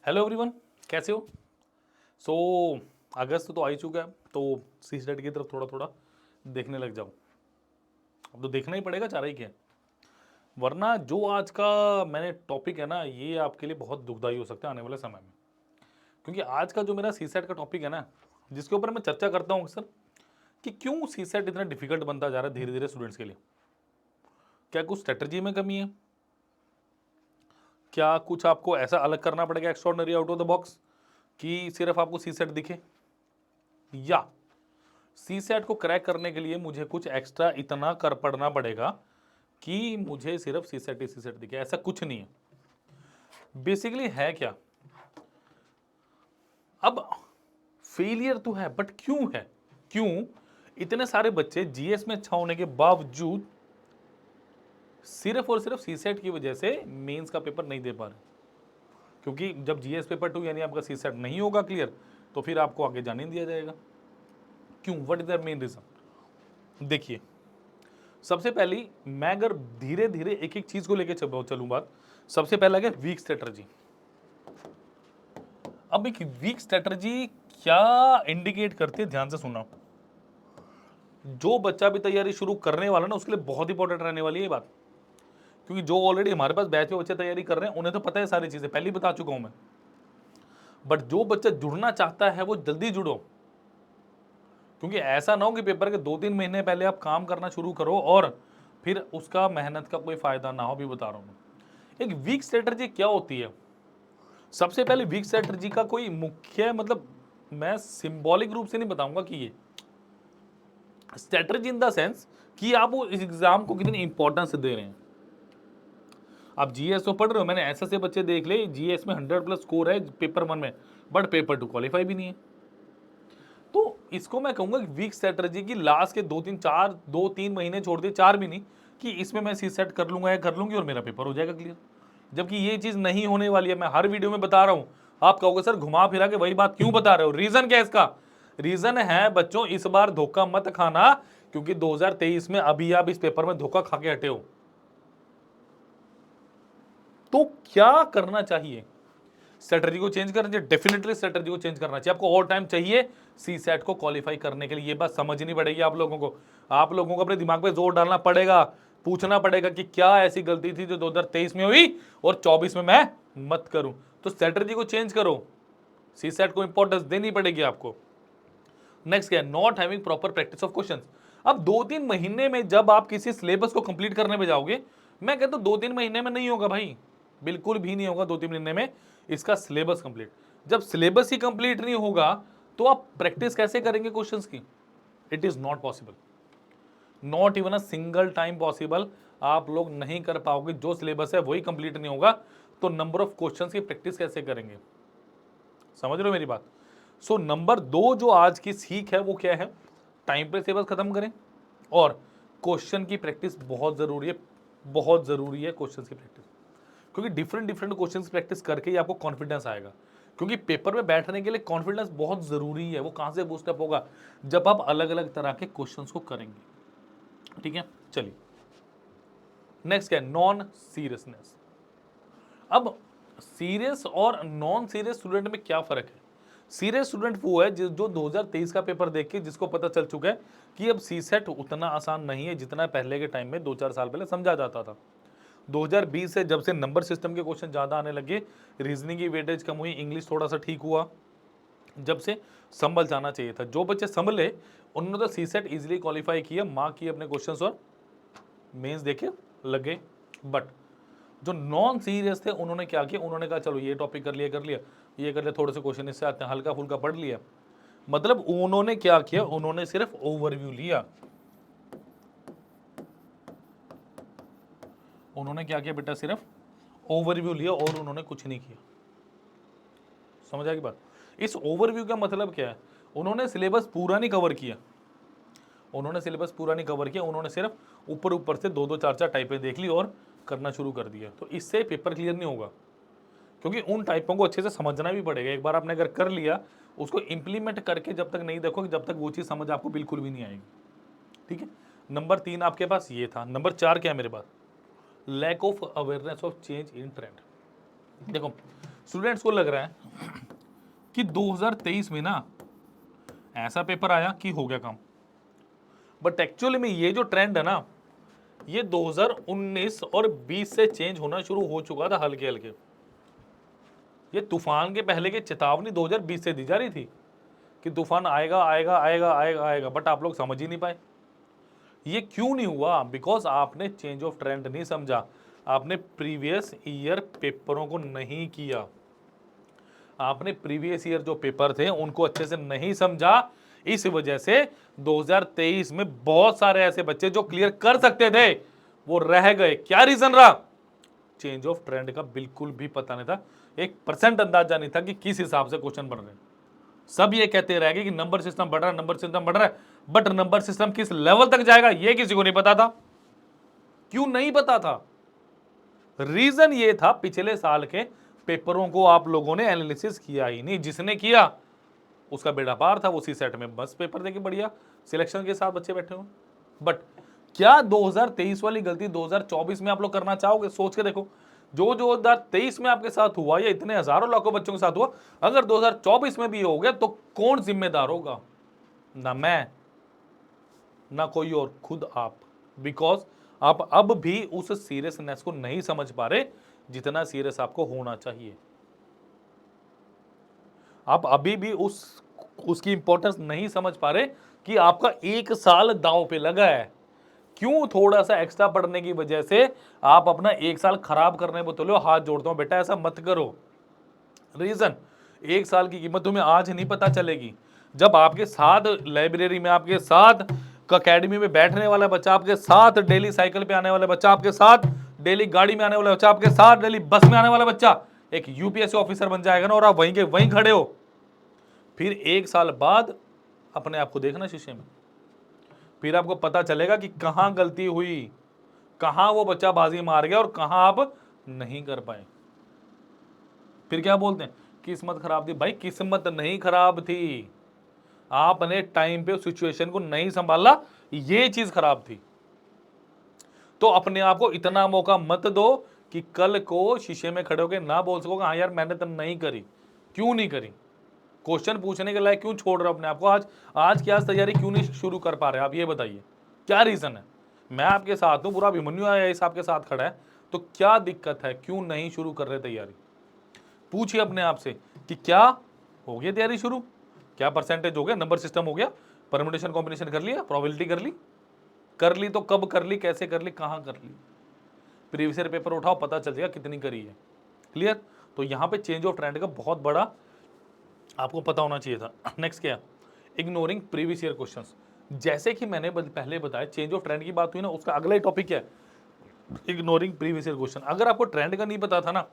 Hello everyone, कैसे हो? सो अगस्त तो आ ही चुका है, तो सी सेट की तरफ थोड़ा थोड़ा देखने लग जाओ। अब तो देखना ही पड़ेगा, चारा ही क्या है। वरना जो आज का मैंने टॉपिक है ना, ये आपके लिए बहुत दुखदाई हो सकता है आने वाले समय में। क्योंकि आज का जो मेरा सी सेट का टॉपिक है ना, जिसके ऊपर मैं चर्चा करता हूँ अक्सर, कि क्यों सी सेट इतना डिफिकल्ट बनता जा रहा है धीरे धीरे स्टूडेंट्स के लिए। क्या कुछ स्ट्रेटजी में कमी है? क्या कुछ आपको ऐसा अलग करना पड़ेगा, extraordinary, out of the box, कि सिर्फ आपको सी सेट दिखे? या सी सेट को क्रैक करने के लिए मुझे कुछ एक्स्ट्रा इतना कर पड़ना पड़ेगा कि मुझे सिर्फ सी सेट दिखे? ऐसा कुछ नहीं है। बेसिकली है क्या, अब फेलियर तो है, बट क्यों है? क्यों इतने सारे बच्चे जीएस में अच्छा होने के बावजूद सिर्फ और सिर्फ सी सेट की वजह से मेंस का पेपर नहीं दे पा रहे? क्योंकि जब जीएस पेपर 2 यानी आपका सी सेट नहीं होगा क्लियर, तो फिर आपको आगे जाने नहीं दिया जाएगा। क्यों? What is the main reason? देखिए, सबसे पहली, मैं अगर धीरे धीरे एक एक चीज को लेकर चलूं बात, सबसे पहला है वीक स्ट्रेटजी। अब एक वीक स्ट्रेटजी क्या इंडिकेट करती है, ध्यान से सुनना। जो बच्चा भी तैयारी शुरू करने वाला ना, उसके लिए बहुत इंपॉर्टेंट रहने वाली है ये बात। क्योंकि जो ऑलरेडी हमारे पास बैच में बच्चे तैयारी कर रहे हैं, उन्हें तो पता है सारी चीजें, पहले ही बता चुका हूं मैं। बट जो बच्चा जुड़ना चाहता है वो जल्दी जुड़ो, क्योंकि ऐसा ना हो कि पेपर के 2-3 महीने पहले आप काम करना शुरू करो और फिर उसका मेहनत का कोई फायदा ना हो। भी बता रहा हूं मैं। एक वीक स्ट्रेटजी क्या होती है? सबसे पहले वीक स्ट्रेटजी का कोई मुख्य मतलब, मैं सिंबॉलिक रूप से नहीं बताऊंगा कि ये स्ट्रेटजी इन द सेंस कि आप वो इस एग्जाम को कितनी इंपॉर्टेंस दे रहे हैं। आप जीएस तो पढ़ रहे हो, मैंने ऐसे बच्चे देख ले जीएस में 100+ स्कोर है पेपर 1 में, बट पेपर 2 क्वालिफाई भी नहीं है। तो इसको मैं कहूंगा वीक स्ट्रेटजी की लास्ट के 2-3 महीने छोड़ दिए, 4 भी नहीं, कि इसमें मैं सी सेट कर लूंगा या कर लूंगी और मेरा पेपर हो जाएगा क्लियर। जबकि ये चीज नहीं होने वाली है, मैं हर वीडियो में बता रहा हूं। आप कहोगे सर घुमा फिरा के वही बात क्यों बता रहे हो? रीजन क्या है इसका? रीजन है बच्चों, इस बार धोखा मत खाना, क्योंकि 2023 में अभी आप इस पेपर में धोखा खा के हटे हो। तो क्या करना चाहिए? स्ट्रेटजी को चेंज करना चाहिए, डेफिनेटली स्ट्रेटजी को चेंज करना चाहिए। आपको और टाइम चाहिए सी सेट को क्वालिफाई करने के लिए। ये बात समझनी पड़ेगी आप लोगों को। आप लोगों को अपने दिमाग पे जोर डालना पड़ेगा, पूछना पड़ेगा कि क्या ऐसी गलती थी जो 2023 में हुई और 24 में मैं मत करूं। तो स्ट्रेटजी को चेंज करो, सी सेट को इंपॉर्टेंस देनी पड़ेगी आपको। नेक्स्ट क्या है? Not having proper practice of questions. अब 2-3 महीने में जब आप किसी सिलेबस को कंप्लीट करने में जाओगे, मैं कहता हूं 2-3 महीने में नहीं होगा भाई, बिल्कुल भी नहीं होगा 2-3 महीने में इसका सिलेबस कंप्लीट। जब सिलेबस ही कंप्लीट नहीं होगा तो आप प्रैक्टिस कैसे करेंगे क्वेश्चंस की? It is not possible, not even a single time possible. आप लोग नहीं कर पाओगे, जो सिलेबस है वही कंप्लीट नहीं होगा, तो नंबर ऑफ क्वेश्चंस की प्रैक्टिस कैसे करेंगे? समझ रहे हो मेरी बात? सो नंबर 2 जो आज की सीख है वो क्या है? टाइम पे सिलेबस खत्म करें और क्वेश्चन की प्रैक्टिस बहुत जरूरी है, बहुत जरूरी है क्वेश्चन की प्रैक्टिस। क्योंकि डिफरेंट डिफरेंट क्वेश्चन की प्रैक्टिस करके ही आपको कॉन्फिडेंस आएगा। क्योंकि पेपर में बैठने के लिए कॉन्फिडेंस बहुत जरूरी है। वो कहां से बूस्टअप होगा? जब आप अलग अलग तरह के क्वेश्चंस को करेंगे। ठीक है, चलिए नेक्स्ट क्या है? Non seriousness. अब सीरियस और नॉन सीरियस स्टूडेंट में क्या फर्क है? सीरियस स्टूडेंट वो है जो 2023 का पेपर देख के जिसको पता चल चुका है कि अब सी सेट उतना आसान नहीं है जितना पहले के टाइम में 2-4 साल पहले समझा जाता था। 2020 से जब से नंबर सिस्टम के क्वेश्चन ज्यादा आने लगे, रीजनिंग की वेटेज कम हुई, इंग्लिश थोड़ा सा ठीक हुआ, जब से संभल जाना चाहिए था। जो बच्चे संभले उन्होंने तो सी सेट इजिली क्वालिफाई किया, मार्क किए अपने क्वेश्चन और मेंस देखे लगे। बट जो नॉन सीरियस थे उन्होंने क्या किया? उन्होंने कहा चलो ये टॉपिक कर लिया, ये कर लिया, थोड़े से क्वेश्चन इससे आते हैं, हल्का फुल्का पढ़ लिया। मतलब उन्होंने क्या किया? उन्होंने सिर्फ ओवरव्यू लिया। उन्होंने क्या किया बेटा? सिर्फ ओवरव्यू लिया और उन्होंने कुछ नहीं किया। समझ आएगी बात? इस ओवरव्यू का मतलब क्या है? उन्होंने सिलेबस पूरा नहीं कवर किया। उन्होंने सिलेबस पूरा नहीं कवर किया, उन्होंने सिर्फ ऊपर ऊपर से 2-2 4-4 टाइपें देख ली और करना शुरू कर दिया। तो इससे पेपर क्लियर नहीं होगा, क्योंकि उन टाइपों को अच्छे से समझना भी पड़ेगा। एक बार आपने अगर कर लिया, उसको इंप्लीमेंट करके जब तक नहीं देखोगे, जब तक वो चीज़ समझ आपको बिल्कुल भी नहीं आएगी। ठीक है, नंबर 3 आपके पास ये था। नंबर 4 क्या है मेरे पास? Lack of awareness of change in trend. देखो, स्टूडेंट्स को लग रहा है कि 2023 में ना ऐसा पेपर आया कि हो गया काम, बट एक्चुअली में ये जो ट्रेंड है ना, ये 2019 और 20 से चेंज होना शुरू हो चुका था हल्के हल्के। ये तूफान के पहले की चेतावनी 2020 से दी जा रही थी कि तूफान आएगा आएगा आएगा आएगा आएगा, बट आप लोग समझ ही नहीं पाए। ये क्यों नहीं हुआ? बिकॉज आपने चेंज ऑफ ट्रेंड नहीं समझा, आपने प्रीवियस ईयर पेपरों को नहीं किया, आपने प्रीवियस ईयर जो पेपर थे उनको अच्छे से नहीं समझा। इस वजह से 2023 में बहुत सारे ऐसे बच्चे जो क्लियर कर सकते थे वो रह गए। क्या रीजन रहा? चेंज ऑफ ट्रेंड का बिल्कुल भी पता नहीं था, 1% अंदाजा नहीं था कि किस हिसाब से क्वेश्चन बन रहे हैं। सब ये कहते रह गए कि नंबर सिस्टम बढ़ रहा है, नंबर सिस्टम बढ़ रहा है, बट नंबर सिस्टम किस लेवल तक जाएगा ये किसी को नहीं पता था। क्यों नहीं पता था? रीजन ये था पिछले साल के पेपरों को आप लोगों ने एनालिसिस किया ही नहीं। जिसने किया उसका बेड़ा पार था, वो सी सेट में बस पेपर देके बढ़िया सिलेक्शन के साथ बच्चे बैठे हुए। बट क्या 2023 वाली गलती 2024 में आप लोग करना चाहोगे? सोच के देखो, जो 2023 में आपके साथ हुआ या इतने हजारों लाखों बच्चों के साथ हुआ, अगर 2024 में भी हो गया तो कौन जिम्मेदार होगा? ना मैं, ना कोई और, खुद आप। बिकॉज आप अब भी उस सीरियसनेस को नहीं समझ पा रहे जितना सीरियस आपको होना चाहिए। आप अभी भी उसकी इंपॉर्टेंस नहीं समझ पा रहे कि आपका 1 साल दांव पे लगा है। क्यों? थोड़ा सा एक्स्ट्रा पढ़ने की वजह से आप अपना 1 साल खराब करने में तुले हो। हाथ जोड़ता हूं बेटा, ऐसा मत करो। रीजन, 1 साल की कीमत तुम्हें आज नहीं पता चलेगी। जब आपके साथ लाइब्रेरी में, आपके साथ अकेडमी में बैठने वाला बच्चा, आपके साथ डेली साइकिल पे आने वाला बच्चा, आपके साथ डेली गाड़ी में आने वाला बच्चा, आपके साथ डेली बस में आने वाला बच्चा एक यूपीएससी ऑफिसर बन जाएगा ना, और आप वहीं के वहीं खड़े हो, फिर 1 साल बाद अपने आप को देखना शीशे में, फिर आपको पता चलेगा कि कहां गलती हुई, कहां वो बच्चा बाजी मार गया और कहां आप नहीं कर पाए। फिर क्या बोलते हैं? किस्मत खराब थी। भाई किस्मत नहीं खराब थी, आपने टाइम पे सिचुएशन को नहीं संभाला, ये चीज खराब थी। तो अपने आप को इतना मौका मत दो कि कल को शीशे में खड़े होकर ना बोल सकोगे हाँ यार मैंने तो नहीं करी। क्यों नहीं करी? क्वेश्चन पूछने के लायक क्यों छोड़ रहे हो अपने आप को? आज की तैयारी क्यों नहीं शुरू कर पा रहे? आप ये बताइए, क्या रीजन है? मैं आपके साथ हूं, पूरा अभिमन्यु आईएएस आपके साथ खड़ा है, तो क्या दिक्कत है? क्यों नहीं शुरू कर रहे तैयारी? पूछिए अपने आप से कि क्या हो गई तैयारी शुरू? क्या परसेंटेज हो गया? नंबर सिस्टम हो गया? परम्यूटेशन कॉम्बिनेशन कर लिया? प्रोबेबिलिटी कर ली तो कब कर ली, कैसे कर ली, कहां कर ली? प्रीवियस ईयर पेपर उठाओ, पता चल जाएगा कितनी करी है। क्लियर? तो यहां पे चेंज ऑफ ट्रेंड का बहुत बड़ा आपको पता होना चाहिए था। नेक्स्ट क्या? Ignoring previous year questions. जैसे कि मैंने पहले बताया, चेंज ऑफ ट्रेंड की बात हुई ना, उसका अगला ही टॉपिक क्या है? Ignoring previous year question. अगर आपको ट्रेंड का नहीं पता था ना,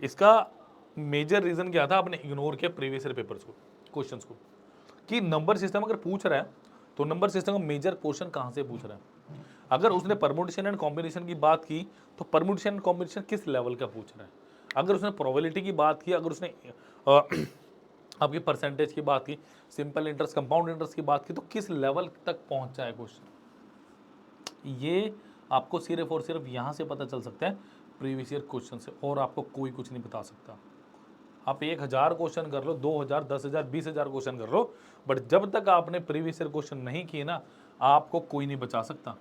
इसका मेजर रीजन क्या था? आपने इग्नोर किया प्रीवियस ईयर पेपर्स को, क्वेश्चंस को, कि नंबर सिस्टम अगर पूछ रहा है तो नंबर सिस्टम का मेजर पोर्शन कहां से पूछ रहा है। अगर उसने परम्यूटेशन एंड कॉम्बिनेशन की बात की तो परम्यूटेशन एंड कॉम्बिनेशन किस लेवल का पूछ रहा है। अगर उसने प्रोबेबिलिटी की बात की, अगर उसने आपकी परसेंटेज की बात की, सिंपल इंटरेस्ट, कंपाउंड इंटरेस्ट की बात की, तो किस लेवल तक पहुंचा है क्वेश्चन। ये आपको सिर्फ और सिर्फ यहां से पता चल सकता है प्रीवियस ईयर क्वेश्चन से, और आपको कोई कुछ नहीं बता सकता। आप 1000 क्वेश्चन कर लो, 2000, 10,000, 20,000 क्वेश्चन कर लो, बट जब तक आपने प्रीवियस ईयर क्वेश्चन नहीं किए ना, आपको कोई नहीं बचा सकता।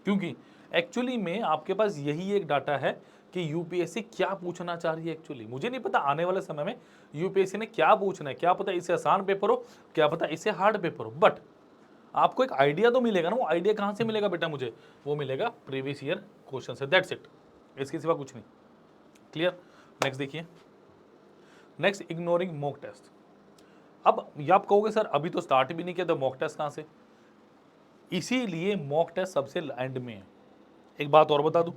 क्योंकि एक्चुअली में आपके पास यही एक डाटा है कि यूपीएससी क्या पूछना चाह रही है। एक्चुअली मुझे नहीं पता आने वाले समय में यूपीएससी ने क्या पूछना है, क्या पता इससे आसान पेपर हो, क्या पता इससे हार्ड पेपर हो, बट आपको एक आइडिया तो मिलेगा ना। वो आइडिया कहां से मिलेगा बेटा मुझे? वो मिलेगा प्रीवियस ईयर क्वेश्चन से। दैट्स इट, इसके सिवा कुछ नहीं। क्लियर? नेक्स्ट देखिए, नेक्स्ट इग्नोरिंग मॉक टेस्ट। अब ये आप कहोगे सर अभी तो स्टार्ट भी नहीं किया तो मॉक टेस्ट कहां से? इसीलिए मॉक टेस्ट सबसे एंड में है। एक बात और बता दूं,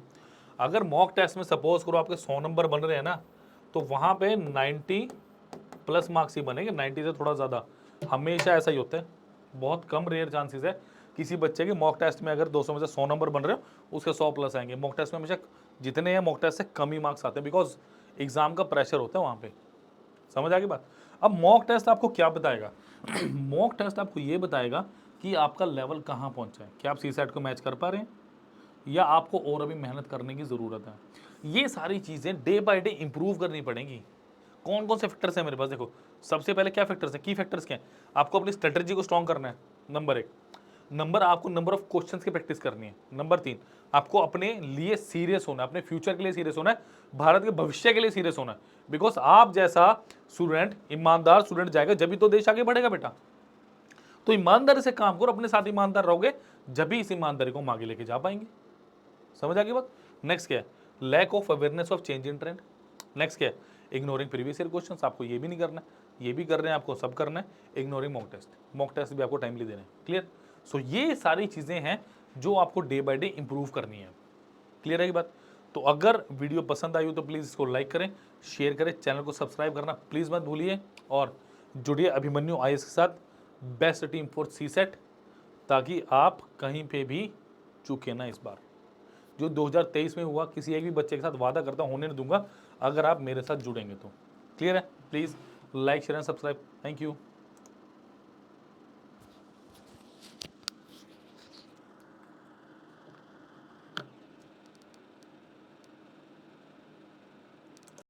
अगर मॉक टेस्ट में सपोज करो आपके 100 नंबर बन रहे हैं ना, तो वहां पे 90 प्लस मार्क्स ही बनेंगे, 90 से थोड़ा ज़्यादा। हमेशा ऐसा ही होता है, बहुत कम रेयर चांसेस है किसी बच्चे के मॉक टेस्ट में अगर 200 में से 100 नंबर बन रहे हो उसके 100 प्लस आएंगे। मॉक टेस्ट में हमेशा जितने हैं मॉक टेस्ट से कम ही मार्क्स आते हैं, बिकॉज एग्जाम का प्रेशर होता है वहाँ पे। समझ आ गई बात? अब मॉक टेस्ट आपको क्या बताएगा? मॉक टेस्ट आपको ये बताएगा कि आपका लेवल कहाँ पहुँचा है, क्या आप सीसेट को मैच कर पा रहे हैं या आपको और अभी मेहनत करने की ज़रूरत है। ये सारी चीज़ें डे बाय डे इंप्रूव करनी पड़ेंगी। कौन कौन से फैक्टर्स हैं मेरे पास? देखो, सबसे पहले क्या फैक्टर्स हैं, की फैक्टर्स क्या हैं? आपको अपनी स्ट्रेटजी को स्ट्रॉन्ग करना है, नंबर 1। आपको नंबर ऑफ क्वेश्चंस की प्रैक्टिस करनी है। नंबर 3, आपको अपने लिए सीरियस होना है, अपने फ्यूचर के लिए सीरियस होना है, भारत के भविष्य के लिए सीरियस होना है। बिकॉज आप जैसा स्टूडेंट, ईमानदार स्टूडेंट जाएगा जब भी तो देश आगे बढ़ेगा बेटा। तो ईमानदारी से काम करो, अपने साथ ईमानदार रहोगे, जब भी इस ईमानदारी को हम आगे लेके जा पाएंगे। समझ आ गई बात? नेक्स्ट क्या है? Lack of awareness of change in trend. Next क्या है? Ignoring previous year questions. आपको ये भी नहीं करना है, ये भी कर रहे हैं, आपको सब करना है। Ignoring mock test, mock test भी आपको टाइमली देने हैं। क्लियर? सो ये सारी चीजें हैं जो आपको डे बाय डे इंप्रूव करनी है। क्लियर है ये बात? तो अगर वीडियो पसंद आई हो तो प्लीज इसको लाइक करें, शेयर करें, चैनल को सब्सक्राइब करना प्लीज मत भूलिए, और जुड़िए अभिमन्यु आईएएस के साथ, बेस्ट टीम फॉर सीसेट, ताकि आप कहीं पे भी चूके ना इस बार। जो 2023 में हुआ, किसी एक भी बच्चे के साथ वादा करता हूं होने नहीं दूंगा, अगर आप मेरे साथ जुड़ेंगे तो। क्लियर है? Please like, share and subscribe. Thank you.